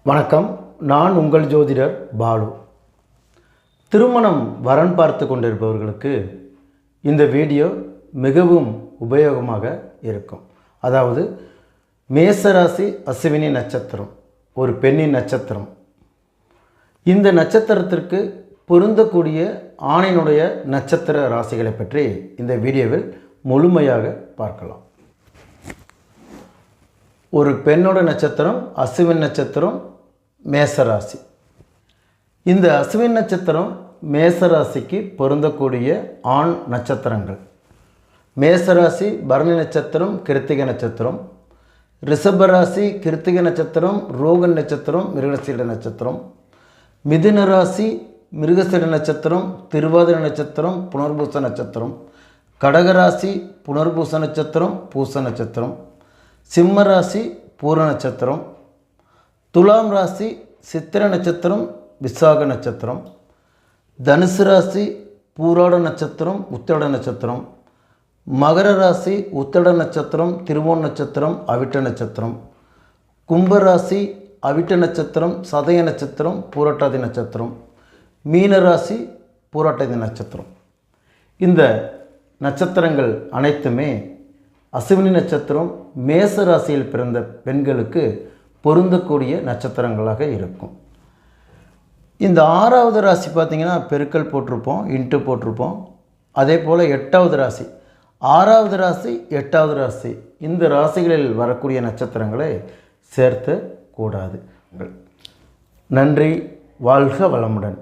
வணக்கம். நான் உங்கள் ஜோதிடர் பாலு. திருமணம் வரன் பார்த்து கொண்டிருப்பவர்களுக்கு இந்த வீடியோ மிகவும் உபயோகமாக இருக்கும். அதாவது மேசராசி அஸ்வினி நட்சத்திரம் ஒரு பெண்ணின் நட்சத்திரம். இந்த நட்சத்திரத்திற்கு பொருந்தக்கூடிய ஆணினுடைய நட்சத்திர ராசிகளை பற்றி இந்த வீடியோவில் முழுமையாக பார்க்கலாம். ஒரு பெண்ணோட நட்சத்திரம் அஸ்வின் நட்சத்திரம், மேசராசி. இந்த அஸ்வின் நட்சத்திரம் மேசராசிக்கு பொருந்தக்கூடிய ஆண் நட்சத்திரங்கள். மேசராசி பரணி நட்சத்திரம், கிருத்திகை நட்சத்திரம். ரிஷபராசி கிருத்திகை நட்சத்திரம், ரோகன் நட்சத்திரம், மிருகசீட நட்சத்திரம். மிதுன ராசி மிருகசீட நட்சத்திரம், திருவாதிரை நட்சத்திரம், புனர்பூச நட்சத்திரம். கடகராசி புனர்பூச நட்சத்திரம், பூச நட்சத்திரம். சிம்ம ராசி பூர நட்சத்திரம். துலாம் ராசி சித்திர நட்சத்திரம், விசாக நட்சத்திரம். தனுசு ராசி பூராட நட்சத்திரம், உத்திரட நட்சத்திரம். மகர ராசி உத்திரட நட்சத்திரம், திருவோண நட்சத்திரம், அவிட்ட நட்சத்திரம். கும்பராசி அவிட்ட நட்சத்திரம், சதய நட்சத்திரம், பூரட்டாதி நட்சத்திரம். மீனராசி பூரட்டாதி நட்சத்திரம். இந்த நட்சத்திரங்கள் அனைத்துமே அஸ்வினி நட்சத்திரம் மேச ராசியில் பிறந்த பெண்களுக்கு பொருந்தக்கூடிய நட்சத்திரங்களாக இருக்கும். இந்த ஆறாவது ராசி பார்த்திங்கன்னா பெருக்கல் போட்டிருப்போம், இன்ட்டு போட்டிருப்போம். அதே போல் எட்டாவது ராசி, ஆறாவது ராசி, எட்டாவது ராசி, இந்த ராசிகளில் வரக்கூடிய நட்சத்திரங்களை சேர்த்து கூடாது. நன்றி. வாழ்க வளமுடன்.